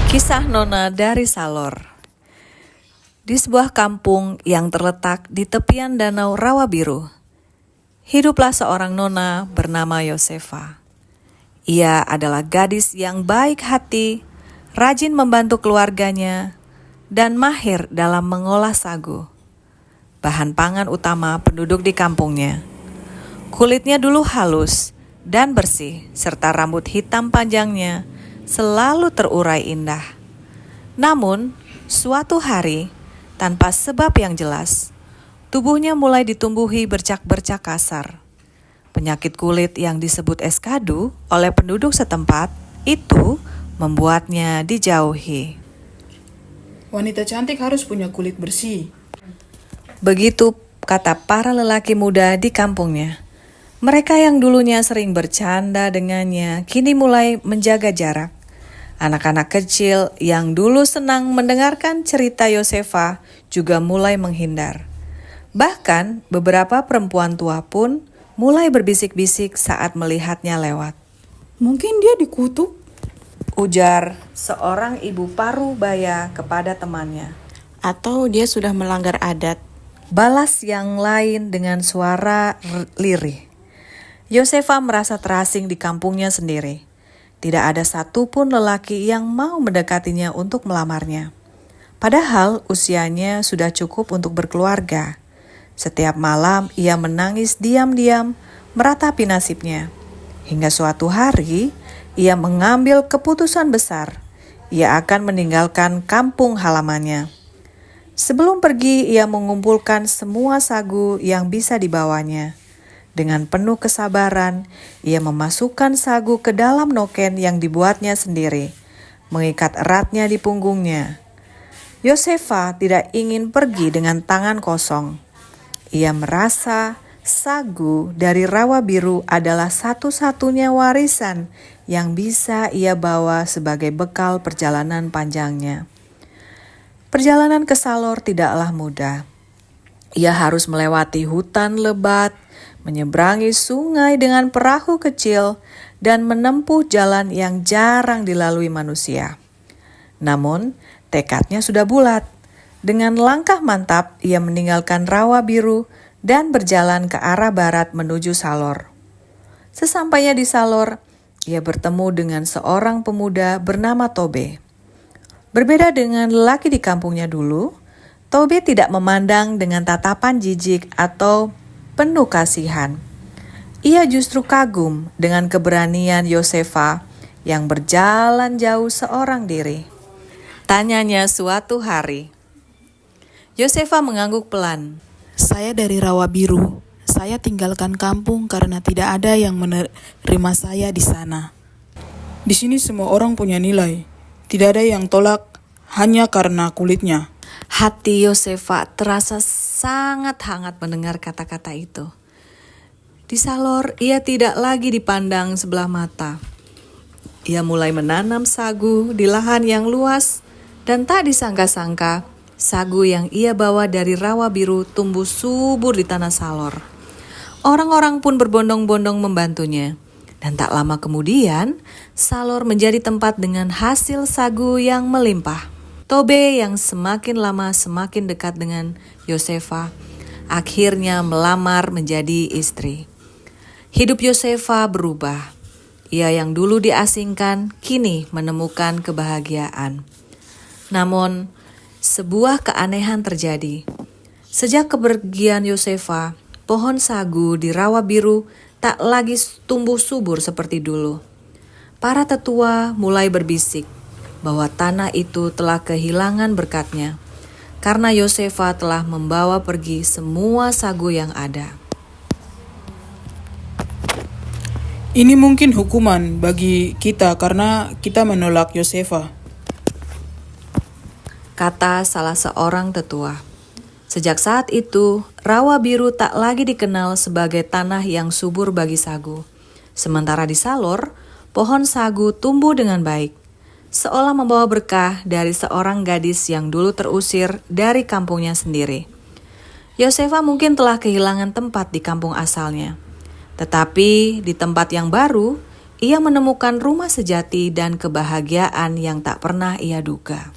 Kisah Nona dari Salor. Di sebuah kampung yang terletak di tepian danau Rawa Biru, hiduplah seorang nona bernama Yosefa. Ia adalah gadis yang baik hati, rajin membantu keluarganya, dan mahir dalam mengolah sagu, bahan pangan utama penduduk di kampungnya. Kulitnya dulu halus dan bersih, serta rambut hitam panjangnya selalu terurai indah. Namun, suatu hari, tanpa sebab yang jelas, tubuhnya mulai ditumbuhi bercak-bercak kasar. Penyakit kulit yang disebut eskadu oleh penduduk setempat itu membuatnya dijauhi. Wanita cantik harus punya kulit bersih. Begitu kata para lelaki muda di kampungnya. Mereka yang dulunya sering bercanda dengannya kini mulai menjaga jarak. Anak-anak kecil yang dulu senang mendengarkan cerita Yosefa juga mulai menghindar. Bahkan beberapa perempuan tua pun mulai berbisik-bisik saat melihatnya lewat. Mungkin dia dikutuk. Ujar seorang ibu parubaya kepada temannya. Atau dia sudah melanggar adat. Balas yang lain dengan suara lirih. Yosefa merasa terasing di kampungnya sendiri. Tidak ada satupun lelaki yang mau mendekatinya untuk melamarnya. Padahal usianya sudah cukup untuk berkeluarga. Setiap malam ia menangis diam-diam meratapi nasibnya. Hingga suatu hari ia mengambil keputusan besar. Ia akan meninggalkan kampung halamannya. Sebelum pergi ia mengumpulkan semua sagu yang bisa dibawanya. Dengan penuh kesabaran, ia memasukkan sagu ke dalam noken yang dibuatnya sendiri, mengikat eratnya di punggungnya. Yosefa tidak ingin pergi dengan tangan kosong. Ia merasa sagu dari Rawa Biru adalah satu-satunya warisan yang bisa ia bawa sebagai bekal perjalanan panjangnya. Perjalanan ke Salor tidaklah mudah. Ia harus melewati hutan lebat, menyeberangi sungai dengan perahu kecil, dan menempuh jalan yang jarang dilalui manusia. Namun, tekadnya sudah bulat. Dengan langkah mantap, ia meninggalkan Rawa Biru dan berjalan ke arah barat menuju Salor. Sesampainya di Salor, ia bertemu dengan seorang pemuda bernama Tobe. Berbeda dengan lelaki di kampungnya dulu, Tobe tidak memandang dengan tatapan jijik atau penuh kasihan. Ia justru kagum dengan keberanian Yosefa yang berjalan jauh seorang diri. Tanyanya suatu hari. Yosefa mengangguk pelan. Saya dari Rawa Biru. Saya tinggalkan kampung karena tidak ada yang menerima saya di sana. Di sini semua orang punya nilai. Tidak ada yang tolak hanya karena kulitnya. Hati Yosefa terasa sangat hangat mendengar kata-kata itu. Di Salor, ia tidak lagi dipandang sebelah mata. Ia mulai menanam sagu di lahan yang luas dan tak disangka-sangka, sagu yang ia bawa dari Rawa Biru tumbuh subur di tanah Salor. Orang-orang pun berbondong-bondong membantunya. Dan tak lama kemudian, Salor menjadi tempat dengan hasil sagu yang melimpah. Tobe yang semakin lama semakin dekat dengan Yosefa, akhirnya melamar menjadi istri. Hidup Yosefa berubah. Ia yang dulu diasingkan, kini menemukan kebahagiaan. Namun, sebuah keanehan terjadi. Sejak kepergian Yosefa, pohon sagu di Rawa Biru tak lagi tumbuh subur seperti dulu. Para tetua mulai berbisik bahwa tanah itu telah kehilangan berkatnya, karena Yosefa telah membawa pergi semua sagu yang ada. Ini mungkin hukuman bagi kita karena kita menolak Yosefa. Kata salah seorang tetua. Sejak saat itu, Rawa Biru tak lagi dikenal sebagai tanah yang subur bagi sagu. Sementara di Salor, pohon sagu tumbuh dengan baik, seolah membawa berkah dari seorang gadis yang dulu terusir dari kampungnya sendiri. Yosefa mungkin telah kehilangan tempat di kampung asalnya. Tetapi di tempat yang baru, ia menemukan rumah sejati dan kebahagiaan yang tak pernah ia duga.